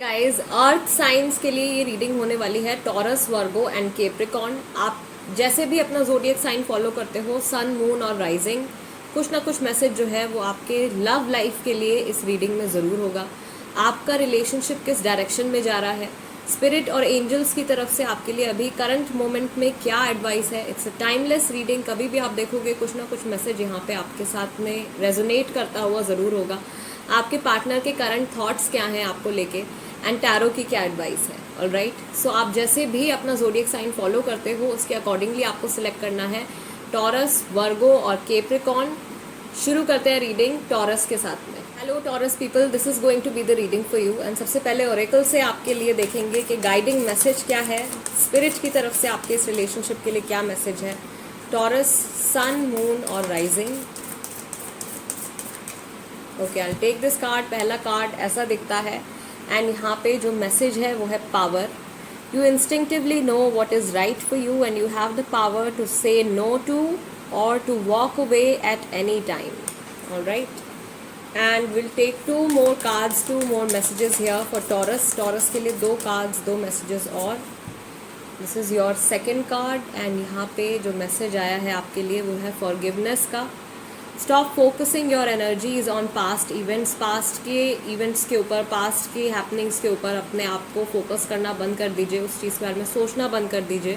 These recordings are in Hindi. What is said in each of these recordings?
गाइस, अर्थ साइंस के लिए ये रीडिंग होने वाली है टॉरस, वर्गो एंड कैप्रिकॉर्न। आप जैसे भी अपना ज़ोडिएक साइन फॉलो करते हो, सन, मून और राइजिंग, कुछ ना कुछ मैसेज जो है वो आपके लव लाइफ के लिए इस रीडिंग में ज़रूर होगा। आपका रिलेशनशिप किस डायरेक्शन में जा रहा है, स्पिरिट और एंजल्स की तरफ से आपके लिए अभी करंट मोमेंट में क्या एडवाइस है। It's a timeless reading. कभी भी आप देखोगे कुछ ना कुछ मैसेज यहाँ पे आपके साथ में रेजोनेट करता हुआ ज़रूर होगा। आपके पार्टनर के करंट थॉट्स क्या हैं आपको लेके, एंड टैरो की क्या एडवाइस है। ऑलराइट, सो आप जैसे भी अपना ज़ोडिएक साइन फॉलो करते हो उसके अकॉर्डिंगली आपको सिलेक्ट करना है टॉरस, वर्गो और कैप्रिकॉर्न। शुरू करते हैं रीडिंग टॉरस के साथ में। Hello Taurus people, this is going to be the reading for you. And सबसे पहले ओरेकल से आपके लिए देखेंगे कि गाइडिंग मैसेज क्या है, स्पिरिट की तरफ से आपके इस रिलेशनशिप के लिए क्या मैसेज है। टॉरस, सन, मून और rising. Okay, I take this card. पहला कार्ड ऐसा दिखता है एंड यहाँ पे जो मैसेज है वो है power. You instinctively know what is right for you and you have the power to say no to और to walk away at any time. Alright, and will take two more cards, two more messages here for Taurus. Taurus के लिए दो कार्ड्स, दो मैसेजेस और। This is your second card and यहाँ पे जो मैसेज आया है आपके लिए वो है फॉरगिवनेस का। Stop focusing your energies on past events. Past के इवेंट्स के ऊपर, पास्ट की हैपनिंग्स के ऊपर अपने आप को फोकस करना बंद कर दीजिए, उस चीज़ के बारे में सोचना बंद कर दीजिए।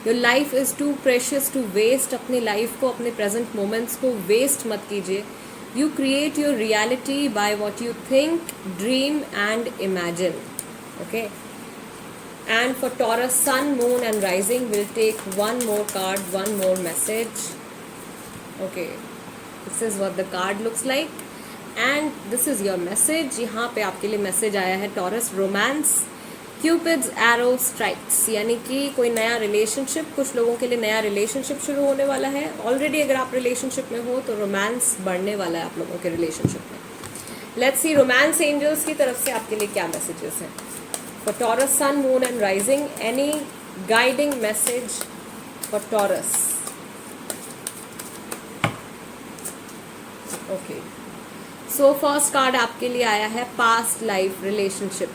Your life is too precious to waste. अपनी लाइफ को, अपने प्रेजेंट मोमेंट्स को वेस्ट मत कीजिए। You create your reality by what you think, dream and imagine. Okay, and for Taurus, sun, moon and rising, will take one more card, one more message. Okay, this is what the card looks like and this is your message. यहाँ पे आपके लिए मैसेज आया है Taurus, romance, cupids arrow strikes. यानी कि कोई नया रिलेशनशिप, कुछ लोगों के लिए नया रिलेशनशिप शुरू होने वाला है। ऑलरेडी अगर आप रिलेशनशिप में हो तो रोमांस बढ़ने वाला है आप लोगों के रिलेशनशिप में। लेट्स सी रोमांस एंजल्स की तरफ से आपके लिए क्या मैसेजेस हैं for Taurus, sun, moon and rising. Any guiding message for Taurus. Okay, so first card आपके लिए आया है पास्ट लाइफ रिलेशनशिप।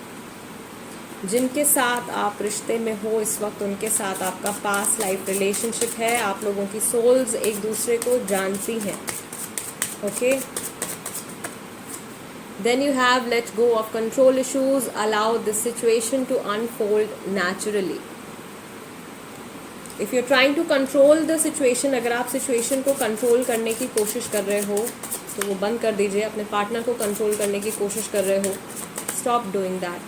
जिनके साथ आप रिश्ते में हो इस वक्त, उनके साथ आपका पास्ट लाइफ रिलेशनशिप है। आप लोगों की सोल्स एक दूसरे को जानती हैं। Okay, then you have let go of control issues, allow this situation to unfold naturally. If you are trying to control the situation, अगर आप सिचुएशन को कंट्रोल करने की कोशिश कर रहे हो तो वो बंद कर दीजिए। अपने पार्टनर को कंट्रोल करने की कोशिश कर रहे हो, stop doing that.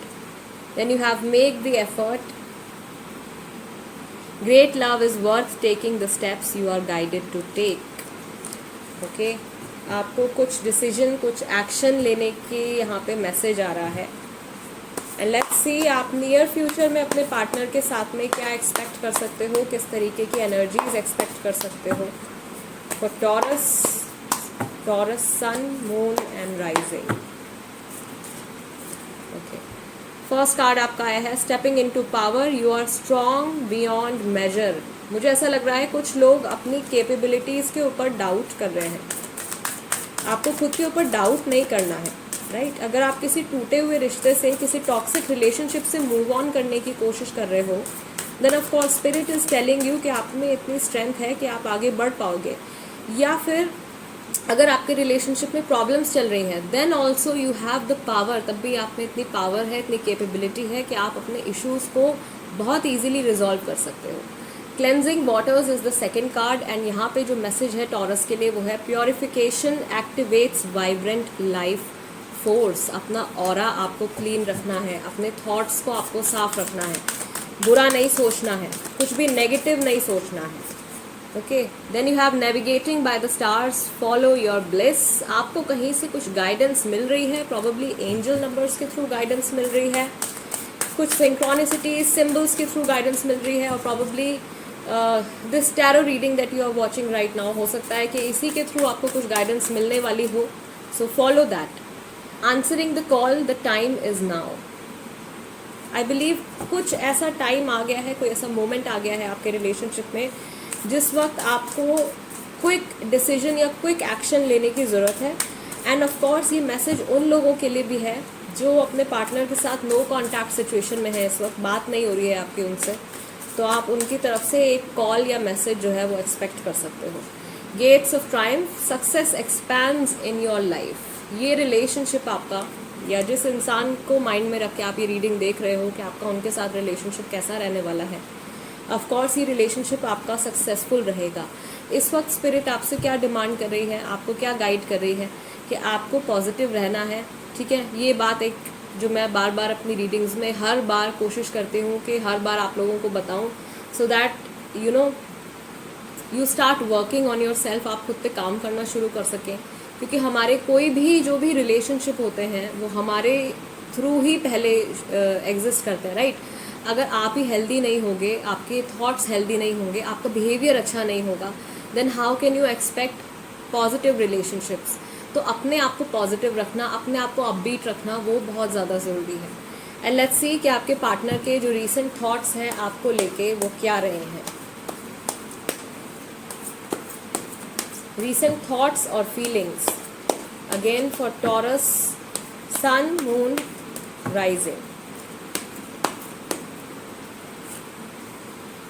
Then you have make the effort. Great love is worth taking the steps you are guided to take. Okay, आपको कुछ डिसीजन, कुछ एक्शन लेने की यहाँ पे मैसेज आ रहा है। एंड लेट्स सी आप नियर फ्यूचर में अपने पार्टनर के साथ में क्या एक्सपेक्ट कर सकते हो, किस तरीके की एनर्जीज एक्सपेक्ट कर सकते हो for Taurus, Taurus, sun, moon and rising. Okay, first card आपका आया है stepping into power. You are strong beyond measure. मुझे ऐसा लग रहा है कुछ लोग अपनी कैपेबिलिटीज़ के ऊपर डाउट कर रहे हैं। आपको खुद के ऊपर डाउट नहीं करना है, राइट। अगर आप किसी टूटे हुए रिश्ते से, किसी टॉक्सिक रिलेशनशिप से मूव ऑन करने की कोशिश कर रहे हो, then of course spirit is telling you कि आप में इतनी स्ट्रेंथ है कि आप आगे बढ़ पाओगे। या फिर अगर आपके रिलेशनशिप में प्रॉब्लम्स चल रही हैं, then also you have the power. तब भी आप में इतनी पावर है, इतनी कैपेबिलिटी है कि आप अपने इश्यूज़ को बहुत ईजिली रिजॉल्व कर सकते हो। Cleansing waters is the second card and यहाँ पे जो मैसेज है टॉरस के लिए वो है purification activates vibrant life force. अपना ऑरा आपको क्लीन रखना है, अपने थॉट्स को आपको साफ रखना है, बुरा नहीं सोचना है, कुछ भी नेगेटिव नहीं सोचना है। Okay, then you have navigating by the stars, follow your bliss. आपको कहीं से कुछ गाइडेंस मिल रही है, प्रॉबेबली एंजल नंबर्स के थ्रू गाइडेंस मिल रही है, कुछ सिंक्रोनिसिटीज, सिम्बल्स के थ्रू गाइडेंस मिल रही है, और probably this tarot reading that you are watching right now, हो सकता है कि इसी के थ्रू आपको कुछ गाइडेंस मिलने वाली हो। So follow that. Answering the call, the time is now. I believe कुछ ऐसा टाइम आ गया है, कोई ऐसा मोमेंट आ गया है आपके रिलेशनशिप में जिस वक्त आपको क्विक डिसीजन या क्विक एक्शन लेने की ज़रूरत है। एंड ऑफ कोर्स ये मैसेज उन लोगों के लिए भी है जो अपने पार्टनर के साथ नो कॉन्टैक्ट सिचुएशन में है, इस वक्त बात नहीं हो रही है आपकी उनसे, तो आप उनकी तरफ से एक कॉल या मैसेज जो है वो एक्सपेक्ट कर सकते हो। Gates of triumph, success expands in your life. ये रिलेशनशिप आपका, या जिस इंसान को माइंड में रख के आप ये रीडिंग देख रहे हो कि आपका उनके साथ रिलेशनशिप कैसा रहने वाला है, ऑफ कोर्स ये रिलेशनशिप आपका सक्सेसफुल रहेगा। इस वक्त स्पिरिट आपसे क्या डिमांड कर रही है, आपको क्या गाइड कर रही है कि आपको पॉजिटिव रहना है, ठीक है। ये बात एक जो मैं बार बार अपनी रीडिंग्स में हर बार कोशिश करती हूँ कि हर बार आप लोगों को बताऊँ, so that you know you start working on your self, आप खुद पे काम करना शुरू कर सकें। क्योंकि हमारे कोई भी जो भी रिलेशनशिप होते हैं वो हमारे थ्रू ही पहले एग्जिस्ट करते हैं, राइट। अगर आप ही हेल्दी नहीं होंगे, आपके थॉट्स हेल्दी नहीं होंगे, आपका बिहेवियर अच्छा नहीं होगा, then how can you expect positive relationships. तो अपने आप को पॉजिटिव रखना, अपने आप को अपबीट रखना, वो बहुत ज़्यादा ज़रूरी है। एंड लेट्स सी कि आपके पार्टनर के जो रीसेंट थॉट्स हैं आपको लेके वो क्या रहे हैं। रीसेंट थॉट्स और feelings again for Taurus, sun, moon, rising.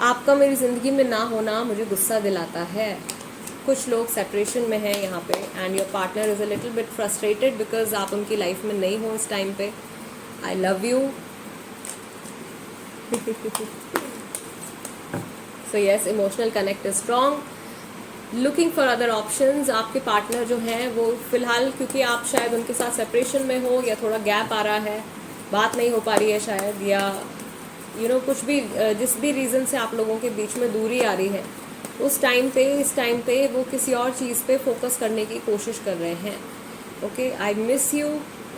आपका मेरी ज़िंदगी में ना होना मुझे गुस्सा दिलाता है। कुछ लोग सेपरेशन में हैं यहाँ पे, and your partner is a little bit frustrated because आप उनकी लाइफ में नहीं हो इस टाइम पे। I love you. So yes, emotional connect is strong. Looking for other options. आपके पार्टनर जो हैं वो फ़िलहाल, क्योंकि आप शायद उनके साथ सेपरेशन में हो या थोड़ा गैप आ रहा है, बात नहीं हो पा रही है शायद, या कुछ भी जिस भी रीज़न से आप लोगों के बीच में दूरी आ रही है, उस टाइम पे, इस टाइम पे वो किसी और चीज़ पे फोकस करने की कोशिश कर रहे हैं। Okay, I miss you,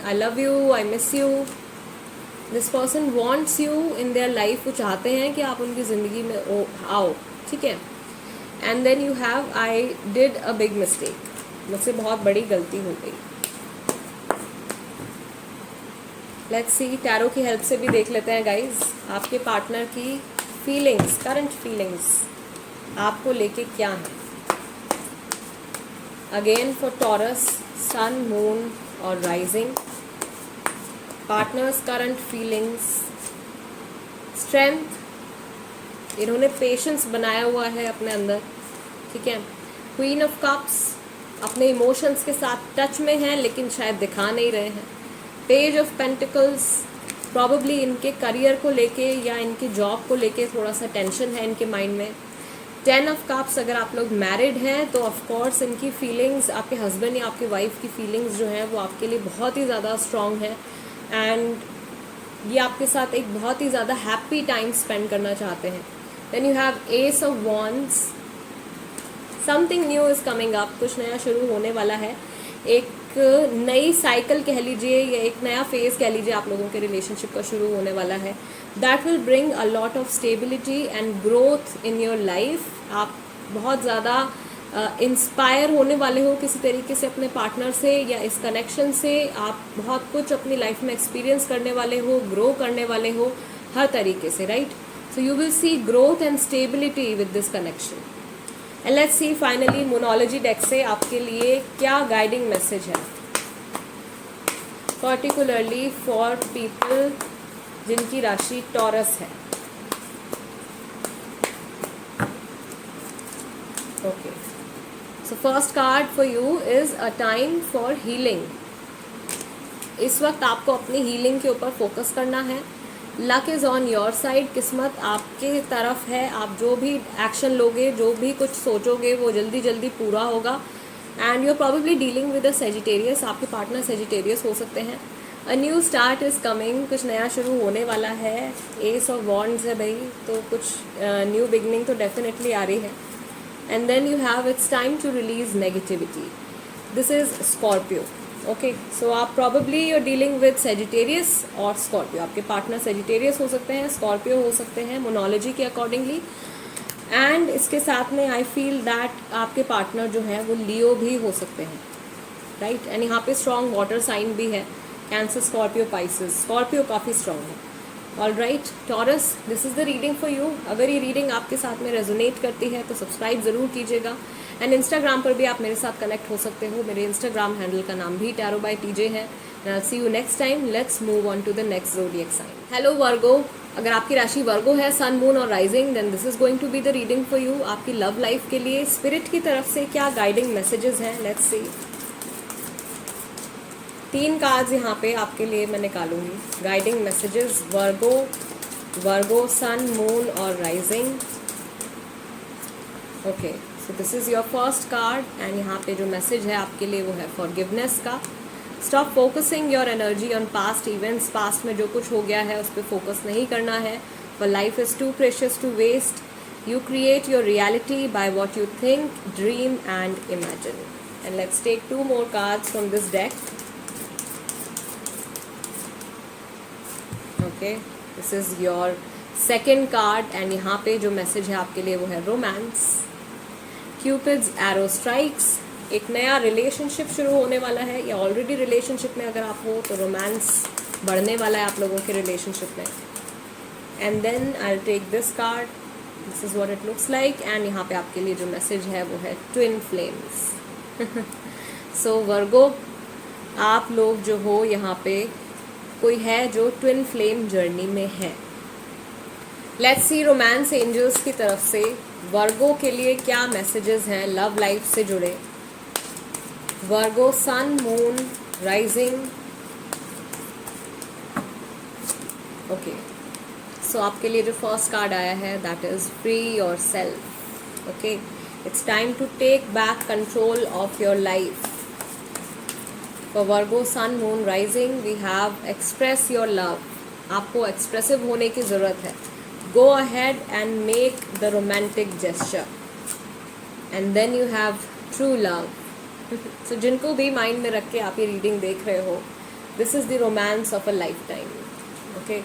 I love you, I miss you. This person wants you in their life. वो चाहते हैं कि आप उनकी ज़िंदगी में आओ, ठीक है। And then you have, I did a big mistake, मुझसे बहुत बड़ी गलती हो गई। लेट्स सी, टैरो की हेल्प से भी देख लेते हैं गाइज, आपके पार्टनर की फीलिंग्स, करंट फीलिंग्स आपको लेके क्या है। Again for Taurus, sun, moon और rising. Partners current feelings, strength, इन्होंने पेशेंस बनाया हुआ है अपने अंदर, ठीक है। क्वीन ऑफ कप्स, अपने इमोशंस के साथ टच में हैं लेकिन शायद दिखा नहीं रहे हैं। पेज ऑफ पेंटिकल्स, प्रॉबेबली इनके करियर को लेके या इनकी जॉब को लेके थोड़ा सा टेंशन है इनके माइंड में। 10 ऑफ कप्स, अगर आप लोग मैरिड हैं तो ऑफ कोर्स इनकी फीलिंग्स, आपके हस्बैंड या आपके वाइफ की फीलिंग्स जो हैं वो आपके लिए बहुत ही ज़्यादा स्ट्रॉन्ग है, एंड ये आपके साथ एक बहुत ही ज़्यादा हैप्पी टाइम स्पेंड करना चाहते हैं। Then you have ace of wands, something new is coming up, कुछ नया शुरू होने वाला है। एक नई साइकिल कह लीजिए या एक नया फेज़ कह लीजिए आप लोगों के रिलेशनशिप का शुरू होने वाला है। That will bring a lot of stability and growth in your life. आप बहुत ज़्यादा इंस्पायर होने वाले हो किसी तरीके से अपने पार्टनर से या इस कनेक्शन से। आप बहुत कुछ अपनी लाइफ में एक्सपीरियंस करने वाले हो, ग्रो करने वाले हो हर तरीके से, right. So you will see growth and stability with this connection. And let's see finally moonology deck से आपके लिए क्या गाइडिंग मैसेज है, पर्टिकुलरली फॉर पीपल जिनकी राशि टॉरस है। Okay, so first card for you is a time for healing. इस वक्त आपको अपनी हीलिंग के ऊपर फोकस करना है। Luck is on your side, किस्मत आपके तरफ है। आप जो भी एक्शन लोगे, जो भी कुछ सोचोगे वो जल्दी जल्दी पूरा होगा। And you are probably dealing with a Sagittarius, आपके पार्टनर सेजिटेरियस हो सकते हैं। A new start is coming, कुछ नया शुरू होने वाला है। एस ऑफ वॉन्ड्स है भाई, तो कुछ न्यू बिगनिंग तो डेफिनेटली आ रही है। And then you have, it's time to release negativity. This is Scorpio. Okay, so आप probably you are dealing with Sagittarius और स्कॉर्पियो। आपके पार्टनर सेजिटेरियस हो सकते हैं, स्कॉर्पियो हो सकते हैं मोनोलॉजी के अकॉर्डिंगली। एंड इसके साथ में आई फील दैट आपके पार्टनर जो है वो लियो भी हो सकते हैं, राइट। एंड यहाँ पे स्ट्रॉन्ग वाटर साइन भी है, कैंसर, स्कॉर्पियो, पाइसेस। स्कॉर्पियो काफ़ी स्ट्रॉन्ग है। All right taurus, this is the reading for you. अगर ये रीडिंग आपके साथ में रेजोनेट करती है तो सब्सक्राइब ज़रूर कीजिएगा। एंड इंस्टाग्राम पर भी आप मेरे साथ कनेक्ट हो सकते हो। मेरे इंस्टाग्राम हैंडल का नाम भी टैरो बाय टीजे है। I'll see you next time. Let's move on to the next zodiac sign. Hello Virgo. अगर आपकी राशि वर्गो है, सन, मून और rising, then this is going to be the reading for you. आपकी लव लाइफ के लिए स्पिरिट की तरफ से क्या गाइडिंग मैसेजेस हैं, लेट्स सी. 3 कार्ड्स यहाँ पे आपके लिए मैं निकालूंगी. Guiding messages Virgo, sun, moon और rising. Okay, so this is your first card and यहाँ पे जो मैसेज है आपके लिए वो है फॉरगिवनेस का. Stop focusing your energy on past events. Past में जो कुछ हो गया है उस पर फोकस नहीं करना है. For life is too precious to waste. You create your reality by what you think, dream and imagine. And let's take 2 more cards from this deck. Okay, this is your second card and यहाँ पे जो मैसेज है आपके लिए वो है रोमांस. Cupids arrow strikes. एक नया रिलेशनशिप शुरू होने वाला है या ऑलरेडी रिलेशनशिप में अगर आप हो तो रोमांस बढ़ने वाला है आप लोगों के रिलेशनशिप में. And then I will take this card. This is what it looks like and यहाँ पे आपके लिए जो मैसेज है वो है ट्विन फ्लेम्स. सो वर्गो, आप लोग जो हो यहाँ पे कोई है जो ट्विन फ्लेम जर्नी में है. लेट्स सी रोमांस एंजल्स की तरफ से वर्गो के लिए क्या मैसेजेस हैं लव लाइफ से जुड़े. Virgo, sun, moon, rising. Okay, so आपके लिए जो फर्स्ट कार्ड आया है that is free yourself. Okay, it's time to take back control of your life. For Virgo, sun, moon, rising we have express your love. आपको एक्सप्रेसिव होने की ज़रूरत है. Go ahead and make the romantic gesture and then you have true love. So जिनको भी माइंड में रख के आप ये रीडिंग देख रहे हो, this is the romance of a lifetime. Okay,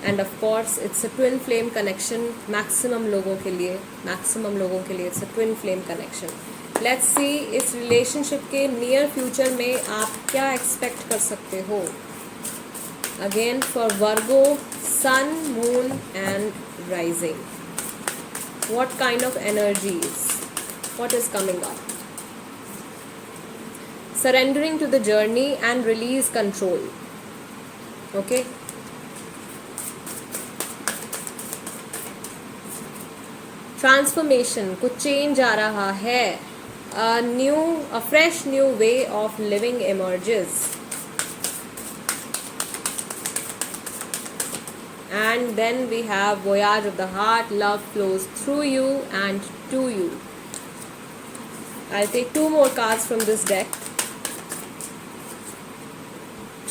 and of course it's a twin flame connection. maximum लोगों के लिए it's a twin flame connection. Let's see इस relationship के near future में आप क्या expect कर सकते हो. Again for Virgo, sun, moon and rising. What kind of energies? What is coming up? Surrendering to the journey and release control. Okay. Transformation, कुछ change आ रहा है. A fresh new way of living emerges. And then we have voyage of the heart. Love flows through you and to you. I'll take 2 more cards from this deck.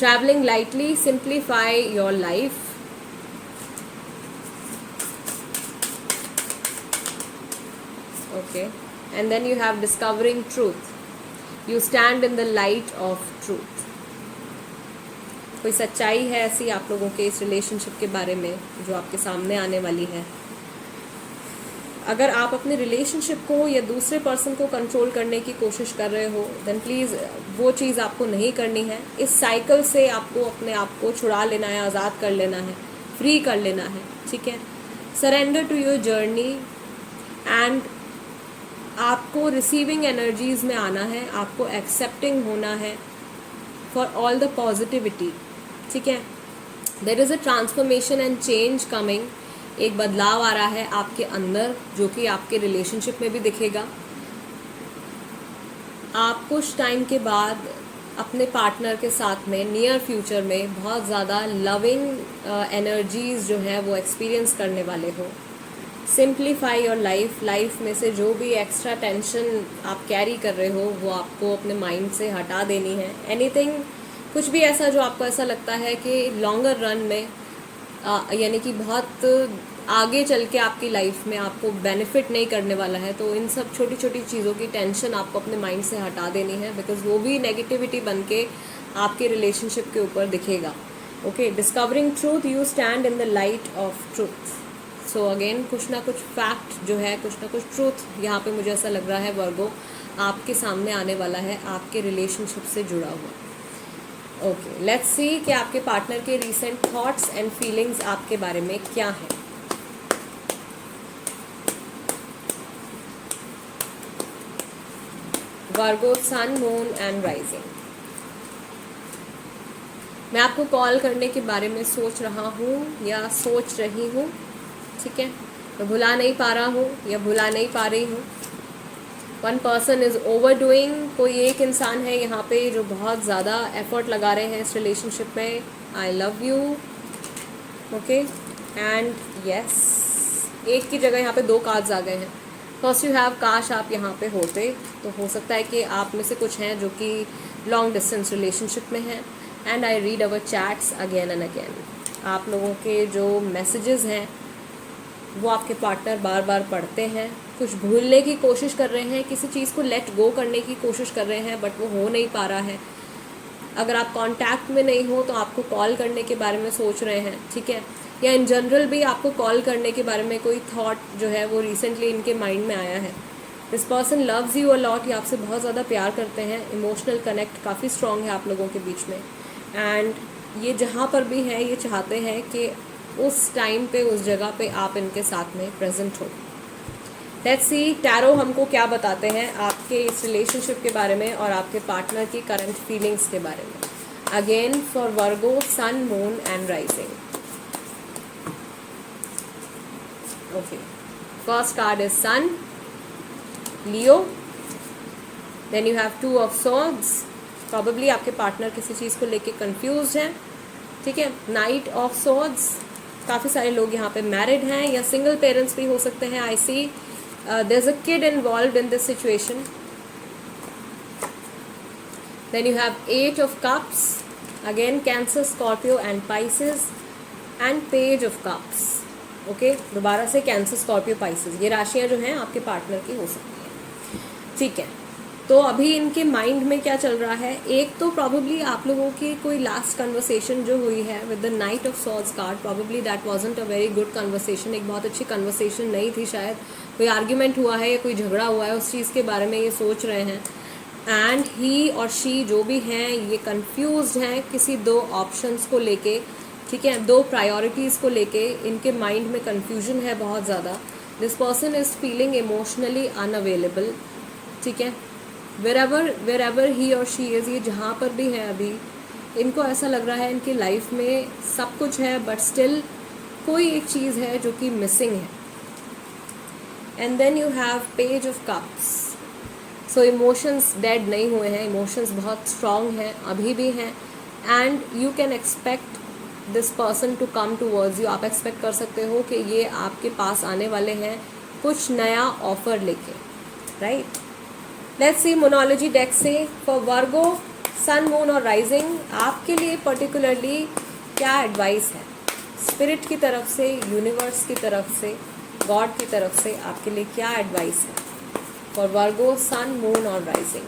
Traveling lightly, simplify your life. Okay, and then you have discovering truth. You stand in the light of truth. कोई सच्चाई है ऐसी आप लोगों के इस रिलेशनशिप के बारे में जो आपके सामने आने वाली है. अगर आप अपने रिलेशनशिप को या दूसरे पर्सन को कंट्रोल करने की कोशिश कर रहे हो देन प्लीज़ वो चीज़ आपको नहीं करनी है. इस साइकिल से आपको अपने आप को छुड़ा लेना है, आज़ाद कर लेना है, फ्री कर लेना है. ठीक है, surrender to your journey and आपको रिसीविंग एनर्जीज में आना है. आपको एक्सेप्टिंग होना है फॉर ऑल द पॉजिटिविटी. ठीक है, there is a transformation and change coming. एक बदलाव आ रहा है आपके अंदर जो कि आपके रिलेशनशिप में भी दिखेगा. आप कुछ टाइम के बाद अपने पार्टनर के साथ में नियर फ्यूचर में बहुत ज़्यादा लविंग एनर्जीज जो है वो एक्सपीरियंस करने वाले हो. सिंप्लीफाई योर लाइफ में से जो भी एक्स्ट्रा टेंशन आप कैरी कर रहे हो वो आपको अपने माइंड से हटा देनी है. एनीथिंग, कुछ भी ऐसा जो आपको ऐसा लगता है कि लॉन्गर रन में यानी कि बहुत आगे चल के आपकी लाइफ में आपको बेनिफिट नहीं करने वाला है, तो इन सब छोटी छोटी चीज़ों की टेंशन आपको अपने माइंड से हटा देनी है. बिकॉज वो भी नेगेटिविटी बन के आपके रिलेशनशिप के ऊपर दिखेगा. Okay, discovering truth, you stand in the light of truth. So again कुछ ना कुछ फैक्ट जो है, कुछ ना कुछ ट्रूथ यहाँ पे मुझे ऐसा लग रहा है वर्गो आपके सामने आने वाला है आपके रिलेशनशिप से जुड़ा हुआ. ओके, लेट्स सी कि आपके पार्टनर के रीसेंट थॉट्स एंड फीलिंग्स आपके बारे में क्या हैं. वर्गो, सन, मून एंड राइजिंग. मैं आपको कॉल करने के बारे में सोच रहा हूँ या सोच रही हूँ, ठीक है। मैं भुला नहीं पा रहा हूँ या भुला नहीं पा रही हूँ। One person is over doing, कोई एक इंसान है यहाँ पे जो बहुत ज़्यादा एफर्ट लगा रहे हैं इस रिलेशनशिप में। I love you, okay and yes. एक की जगह यहाँ पे दो कार्ड्स आ गए हैं। फर्स्ट यू हैव, काश आप यहाँ पे होते, तो हो सकता है कि आप में से कुछ हैं जो कि लॉन्ग डिस्टेंस रिलेशनशिप में हैं। And I read our chats again and again. आप लोगों के जो मैसेजेस हैं वो आपके पार्टनर बार बार पढ़ते हैं, कुछ भूलने की कोशिश कर रहे हैं, किसी चीज़ को लेट गो करने की कोशिश कर रहे हैं, बट वो हो नहीं पा रहा है। अगर आप कांटेक्ट में नहीं हो तो आपको कॉल करने के बारे में सोच रहे हैं, ठीक है। या इन जनरल भी आपको कॉल करने के बारे में कोई थॉट जो है वो रिसेंटली इनके माइंड में आया है। This person loves you a lot, ये आपसे बहुत ज़्यादा प्यार करते हैं। इमोशनल कनेक्ट काफ़ी स्ट्रॉन्ग है आप लोगों के बीच में। एंड ये जहाँ पर भी है ये चाहते हैं कि उस टाइम पे उस जगह पे आप इनके साथ में प्रेजेंट हो। लेट्स सी टैरो हमको क्या बताते हैं आपके इस रिलेशनशिप के बारे में और आपके पार्टनर की करंट फीलिंग्स के बारे में। Again for Virgo, sun, moon and rising. Okay, first card is sun, Leo. Then you have two of swords, probably आपके पार्टनर किसी चीज़ को लेके कंफ्यूज हैं, ठीक है। नाइट ऑफ सॉर्ड्स, काफ़ी सारे लोग यहाँ पे मैरिड हैं या सिंगल पेरेंट्स भी हो सकते हैं। I see there is a kid involved in this situation. Then you have 8 of cups, again Cancer, Scorpio and Pisces and page of cups. Okay, दोबारा से कैंसर, स्कॉर्पियो, पाइसेस, ये राशियाँ जो हैं आपके पार्टनर की हो सकती हैं, ठीक है। तो अभी इनके माइंड में क्या चल रहा है, एक तो प्रॉबेबली आप लोगों की कोई लास्ट कन्वर्सेशन जो हुई है with the night of swords card, probably that wasn't a very good conversation, एक बहुत अच्छी कन्वर्सेशन नहीं थी, शायद कोई आर्ग्यूमेंट हुआ है या कोई झगड़ा हुआ है, उस चीज़ के बारे में ये सोच रहे हैं। एंड ही और शी जो भी हैं ये कंफ्यूज्ड हैं किसी दो ऑप्शंस को लेके, ठीक है, दो प्रायोरिटीज़ को लेके इनके माइंड में कन्फ्यूजन है बहुत ज़्यादा। This person is feeling emotionally unavailable, ठीक है। वेर एवर ही और शी इज़, ये जहाँ पर भी है अभी इनको ऐसा लग रहा है इनकी लाइफ में सब कुछ है बट स्टिल कोई एक चीज़ है जो कि मिसिंग है। And then you have page of cups. So emotions dead नहीं हुए हैं, इमोशंस बहुत स्ट्रॉन्ग हैं, अभी भी हैं। And you can expect this person to come towards you, आप एक्सपेक्ट कर सकते हो कि ये आपके पास आने वाले हैं कुछ नया ऑफर लेके, राइट। लेट्स सी मोनोलॉजी डेक से फॉर वर्गो, सन, मून और राइजिंग आपके लिए पर्टिकुलरली क्या एडवाइस है स्पिरिट की तरफ से, यूनिवर्स की तरफ से, गॉड की तरफ से, आपके लिए क्या एडवाइस है फॉर वर्गो, सन, मून और rising.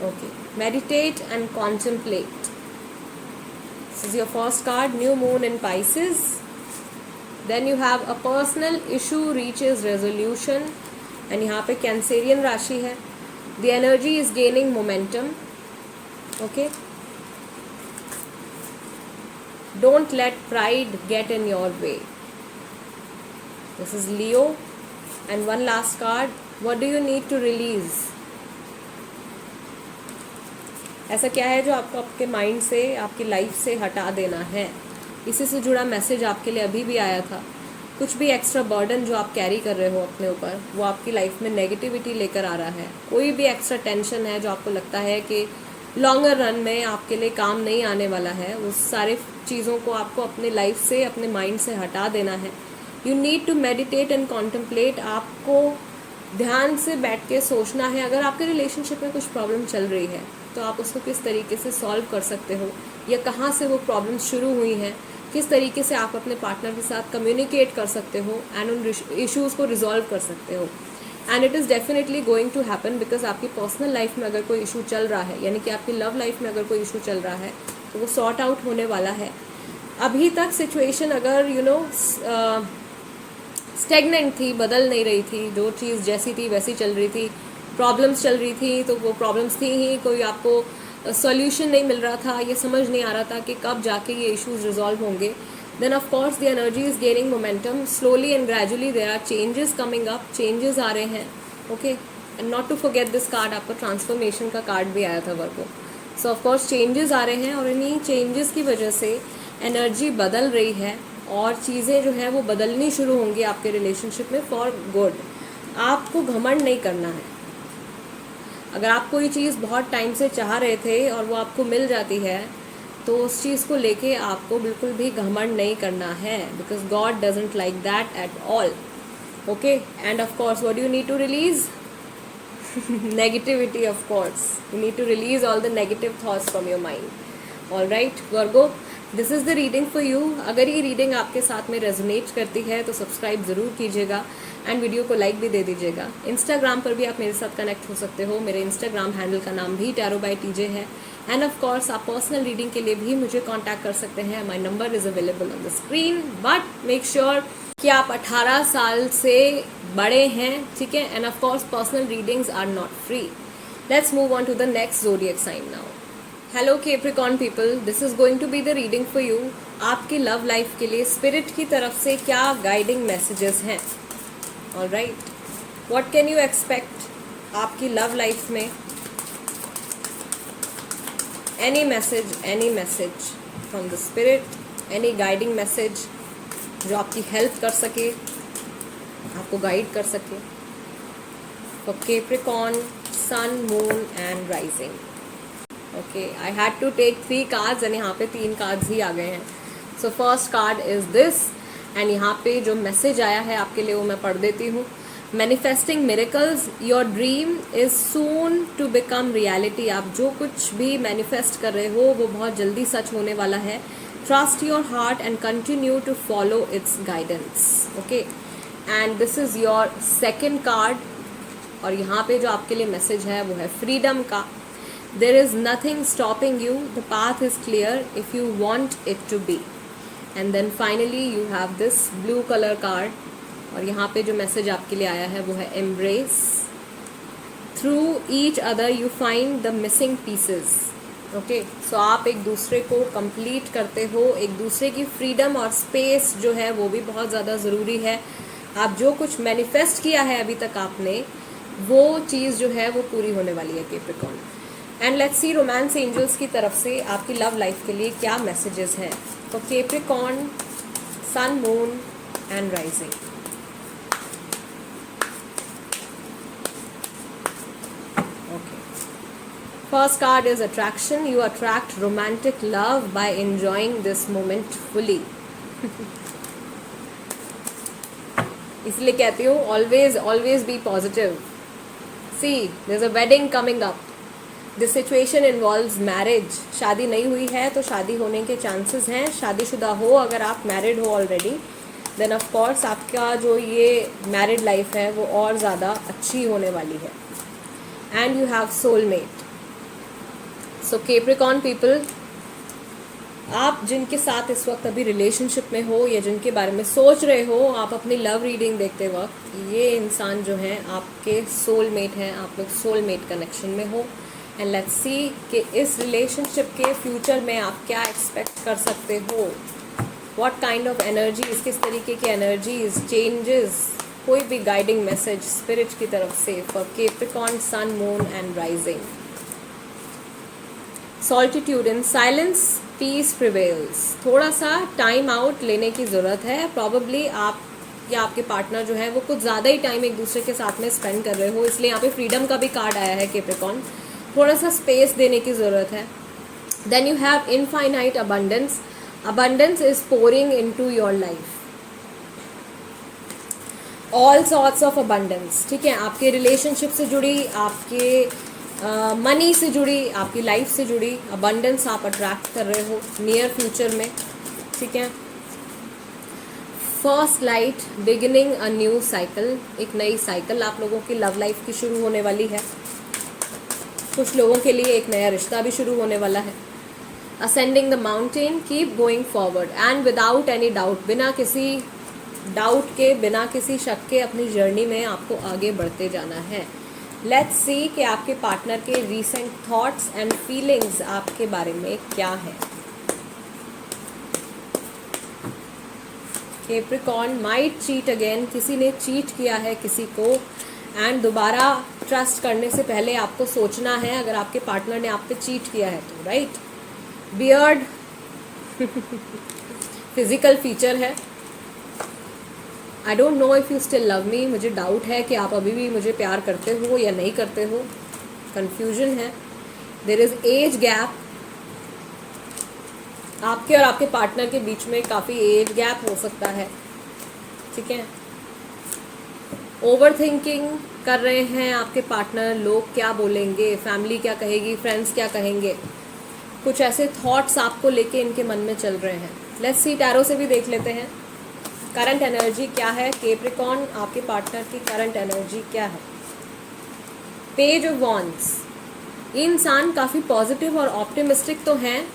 Okay, meditate and contemplate. This is your first card, new moon in Pisces. Then you have a personal issue reaches resolution and यहाँ पे कैंसेरियन राशि है। The energy is gaining momentum. Okay, don't let pride get in your way. This is Leo. And one last card, what do you need to release? ऐसा क्या है जो आपको आपके माइंड से, आपकी लाइफ से हटा देना है। इसी से जुड़ा मैसेज आपके लिए अभी भी आया था। कुछ भी एक्स्ट्रा बर्डन जो आप कैरी कर रहे हो अपने ऊपर, वो आपकी लाइफ में नेगेटिविटी लेकर आ रहा है। कोई भी एक्स्ट्रा टेंशन है जो आपको लगता है कि लॉन्गर रन में आपके लिए काम नहीं आने वाला है, उस सारे चीज़ों को आपको अपने लाइफ से, अपने माइंड से हटा देना है। You need to meditate and contemplate. आपको ध्यान से बैठ के सोचना है, अगर आपके रिलेशनशिप में कुछ प्रॉब्लम चल रही है तो आप उसको किस तरीके से सॉल्व कर सकते हो, या कहाँ से वो प्रॉब्लम शुरू हुई हैं, किस तरीके से आप अपने पार्टनर के साथ कम्युनिकेट कर सकते हो एंड उन इश्यूज़ को रिजॉल्व कर सकते हो। And it is definitely going to happen, because आपकी पर्सनल लाइफ में अगर कोई इशू चल रहा है, यानी कि आपकी लव लाइफ में अगर कोई इशू चल रहा है तो वो सॉर्ट आउट होने वाला है। अभी तक सिचुएशन अगर स्टेगनेंट थी, बदल नहीं रही थी, जो चीज़ जैसी थी वैसी चल रही थी, प्रॉब्लम्स चल रही थी तो वो प्रॉब्लम्स थी ही, कोई आपको सॉल्यूशन नहीं मिल रहा था, ये समझ नहीं आ रहा था कि कब जाके ये इश्यूज रिजॉल्व होंगे, then of course the energy is gaining momentum, slowly and gradually there are changes coming up, changes आ रहे हैं। Okay, and not to forget this card, आपका ट्रांसफॉर्मेशन का कार्ड भी आया था वर्गो। सो ऑफकोर्स चेंजेस आ रहे हैं और इन्हीं चेंजेस की वजह से एनर्जी बदल रही है और चीज़ें जो है वो बदलनी शुरू होंगी आपके रिलेशनशिप में फॉर गुड। आपको घमंड नहीं करना है। अगर आप कोई चीज़ बहुत टाइम से चाह रहे थे और वो आपको मिल जाती है तो उस चीज़ को लेके आपको बिल्कुल भी घमंड नहीं करना है, because God doesn't like that at all. Okay, and of course what do you need to release? negativity, of course. You need to release all the negative thoughts from your mind. All right, Virgo, this is the reading for you. अगर ये रीडिंग आपके साथ में रेजोनेट करती है तो सब्सक्राइब ज़रूर कीजिएगा एंड वीडियो को लाइक भी दे दीजिएगा। इंस्टाग्राम पर भी आप मेरे साथ कनेक्ट हो सकते हो। मेरे इंस्टाग्राम हैंडल का नाम भी टैरो बाय टीजे है। एंड ऑफ कोर्स आप पर्सनल रीडिंग के लिए भी मुझे कॉन्टैक्ट कर सकते हैं। My number is available on the screen, but make sure कि आप 18 साल से बड़े हैं, ठीक है। And of course personal readings are not free. Let's move on to the next zodiac sign now. Hello Capricorn people, this is going to be the reading for you. आपकी लव लाइफ के लिए स्पिरिट की तरफ से क्या गाइडिंग मैसेजेस हैं? Alright, what can you expect आपकी लव लाइफ में? Any message from the spirit, any guiding message जो आपकी हेल्प कर सके, आपको गाइड कर सके for Capricorn sun, moon and rising. Okay, I had to take 3 cards and यहाँ पे 3 कार्ड्स ही आ गए हैं। So first card is this and यहाँ पे जो मैसेज आया है आपके लिए वो मैं पढ़ देती हूँ। Manifesting miracles, your dream is soon to become reality. आप जो कुछ भी मैनिफेस्ट कर रहे हो वो बहुत जल्दी सच होने वाला है। Trust your heart and continue to follow its guidance. Okay, and this is your second card और यहाँ पे जो आपके लिए मैसेज है वो है फ्रीडम का। There is nothing stopping you. The path is clear if you want it to be. And then finally you have this blue color card और यहाँ पे जो मैसेज आपके लिए आया है वो है embrace. Through each other you find the missing pieces. Okay, so आप एक दूसरे को कंप्लीट करते हो। एक दूसरे की फ्रीडम और स्पेस जो है वो भी बहुत ज़्यादा ज़रूरी है। आप जो कुछ मैनिफेस्ट किया है अभी तक आपने, वो चीज़ जो है वो पूरी होने वाली है Capricorn. And let's see romance angels की तरफ से आपकी लव लाइफ के लिए क्या मैसेजेस हैं तो Capricorn sun, moon and rising. First card is attraction. You attract romantic love by enjoying this moment fully. इसलिए कहती हूँ always be positive. See, there's a wedding coming up. This situation involves marriage. शादी नहीं हुई है तो शादी होने के chances हैं। शादीशुदा हो, अगर आप married हो already, then of course आपका जो ये married life है वो और ज़्यादा अच्छी होने वाली है। And you have soulmate. So Capricorn people, आप जिनके साथ इस वक्त अभी रिलेशनशिप में हो या जिनके बारे में सोच रहे हो, आप अपनी लव रीडिंग देखते वक्त ये इंसान जो है आपके सोलमेट हैं। आप लोग सोलमेट कनेक्शन में हो। एंड लेट्स सी कि इस रिलेशनशिप के फ्यूचर में आप क्या एक्सपेक्ट कर सकते हो। व्हाट काइंड ऑफ एनर्जीज, किस तरीके की एनर्जीज, चेंजेस, कोई भी गाइडिंग मैसेज स्पिरिट की तरफ से for Capricorn sun, moon and rising. Solitude in silence peace prevails. थोड़ा सा टाइम आउट लेने की ज़रूरत है। प्रॉबली आप या आपके पार्टनर जो है वो कुछ ज़्यादा ही टाइम एक दूसरे के साथ में स्पेंड कर रहे हो, इसलिए यहाँ पे फ्रीडम का भी कार्ड आया है कैप्रिकॉर्न। थोड़ा सा स्पेस देने की ज़रूरत है। Then you have infinite abundance. Abundance is pouring into your life. All sorts of abundance, ठीक है। आपके रिलेशनशिप से जुड़ी, आपके मनी से जुड़ी, आपकी लाइफ से जुड़ी अबंडेंस आप अट्रैक्ट कर रहे हो नियर फ्यूचर में, ठीक है। First light, beginning a new cycle. एक नई साइकिल आप लोगों की लव लाइफ की शुरू होने वाली है। कुछ लोगों के लिए एक नया रिश्ता भी शुरू होने वाला है। Ascending the mountain, keep going forward and without any doubt. बिना किसी डाउट के, बिना किसी शक के अपनी जर्नी में आपको आगे बढ़ते जाना है। लेट्स सी कि आपके पार्टनर के रीसेंट थॉट्स एंड फीलिंग्स आपके बारे में क्या है। Capricorn might cheat again. किसी ने चीट किया है किसी को एंड दोबारा ट्रस्ट करने से पहले आपको सोचना है, अगर आपके पार्टनर ने आप पे चीट किया है तो, राइट। बियर्ड फिजिकल फीचर है। I don't know if you still love me, मुझे डाउट है कि आप अभी भी मुझे प्यार करते हो या नहीं करते हो, कन्फ्यूजन है। देयर इज़ एज गैप, आपके और आपके पार्टनर के बीच में काफ़ी एज गैप हो सकता है, ठीक है। ओवर थिंकिंग कर रहे हैं आपके पार्टनर, लोग क्या बोलेंगे, फैमिली क्या कहेगी, फ्रेंड्स क्या कहेंगे, कुछ ऐसे थॉट्स आपको लेके इनके मन में चल रहे हैं। लेट्स सी, टैरो से भी देख लेते हैं करंट एनर्जी क्या है। कैप्रिकॉर्न, आपके पार्टनर की करंट एनर्जी क्या है। पेज ऑफ वॉन्ड्स, ये इंसान काफ़ी पॉजिटिव और ऑप्टिमिस्टिक तो हैं,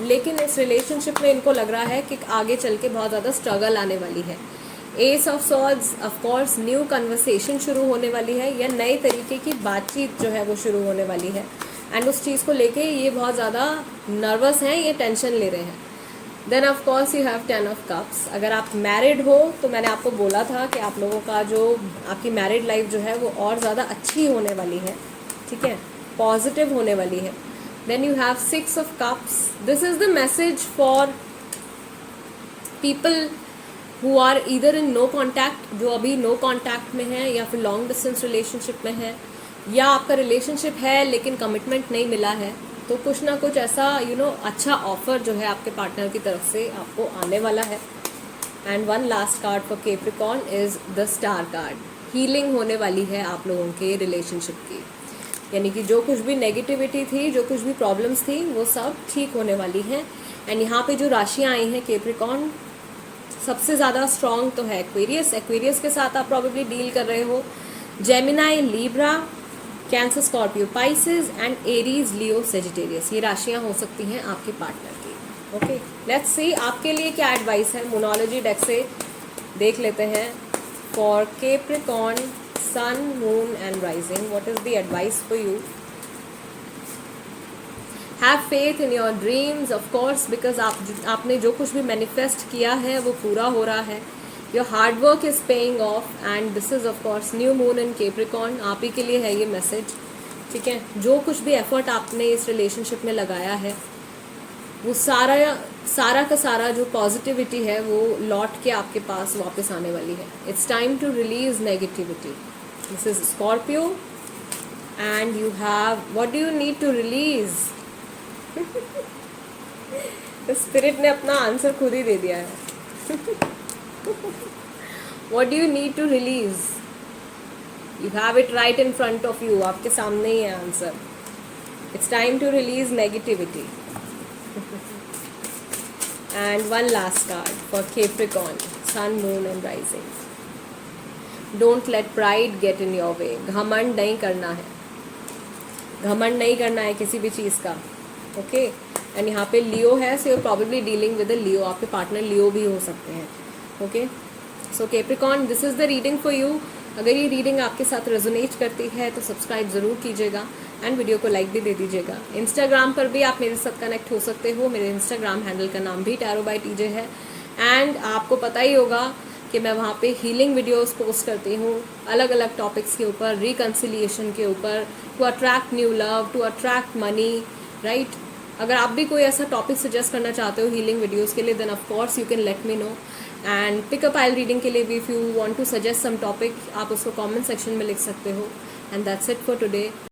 लेकिन इस रिलेशनशिप में इनको लग रहा है कि आगे चल के बहुत ज़्यादा स्ट्रगल आने वाली है। S of swords, of course new conversation शुरू होने वाली है या नए तरीके की बातचीत जो है वो शुरू होने वाली है, एंड उस चीज़ को लेके ये बहुत ज़्यादा नर्वस हैं, ये टेंशन ले रहे हैं। Then of course you have 10 of cups. अगर आप मैरिड हो तो मैंने आपको बोला था कि आप लोगों का जो आपकी मैरिड लाइफ जो है वो और ज़्यादा अच्छी होने वाली है, ठीक है, पॉजिटिव होने वाली है। Then you have 6 of cups. This is the message for people who are either in no contact, जो अभी नो कॉन्टैक्ट में है, या फिर लॉन्ग डिस्टेंस रिलेशनशिप में है, या आपका रिलेशनशिप है लेकिन कमिटमेंट नहीं मिला है, तो कुछ ना कुछ ऐसा अच्छा ऑफर जो है आपके पार्टनर की तरफ से आपको आने वाला है। And one last card for Capricorn is the star card. Healing होने वाली है आप लोगों के रिलेशनशिप की, यानी कि जो कुछ भी नेगेटिविटी थी, जो कुछ भी प्रॉब्लम्स थी, वो सब ठीक होने वाली हैं। एंड यहाँ पे जो राशियाँ आई हैं कैप्रिकॉर्न, सबसे ज़्यादा स्ट्रॉन्ग तो है एक्वेरियस। एक्वेरियस के साथ आप प्रॉबेबली डील कर रहे हो। Gemini, Libra, cancer, Scorpio, Pisces and Aries, Leo, Sagittarius, ये राशियां हो सकती हैं आपके पार्टनर की। ओके, लेट्स सी आपके लिए क्या एडवाइस है। मोनोलॉजी डेक से देख लेते हैं for Capricorn, sun, moon and rising. What is the advice for you. Have faith in your dreams, of course, because आपने जो कुछ भी मैनिफेस्ट किया है वो पूरा हो रहा है। Your hard work is paying off and this is of course new moon in Capricorn. आप ही के लिए है ये मैसेज, ठीक है। जो कुछ भी एफर्ट आपने इस रिलेशनशिप में लगाया है, वो सारा का सारा जो पॉजिटिविटी है वो लौट के आपके पास वापस आने वाली है। It's time to release negativity. This is Scorpio and you have, what do you need to release. Spirit ने अपना आंसर खुद ही दे दिया है। What do you need to release? You have it right in front of you. आपके सामने ही है answer. It's time to release negativity. And one last card for Capricorn, Sun, Moon and Rising. Don't let pride get in your way. घमंड नहीं करना है, घमंड नहीं करना है किसी भी चीज़ का, ओके। एंड यहाँ पे लियो है, so you probably dealing with a Leo. आपके पार्टनर लियो भी हो सकते हैं, okay. So Capricorn, this is the reading for you. अगर ये रीडिंग आपके साथ रेजोनेट करती है तो सब्सक्राइब ज़रूर कीजिएगा एंड वीडियो को लाइक भी दे दीजिएगा। इंस्टाग्राम पर भी आप मेरे साथ कनेक्ट हो सकते हो। मेरे इंस्टाग्राम हैंडल का नाम भी टैरो बाय टीजे है। एंड आपको पता ही होगा कि मैं वहाँ पे हीलिंग वीडियोस पोस्ट करती हूँ अलग अलग टॉपिक्स के ऊपर, रिकन्सिलिएशन के ऊपर, to attract new love, to attract money, right. अगर आप भी कोई ऐसा टॉपिक सजेस्ट करना चाहते हो हीलिंग वीडियोस के लिए, then of course you can let me know. And pick a pile reading के लिए भी if you want to suggest some topic, आप उसको कमेंट सेक्शन में लिख सकते हो। And that's it for today.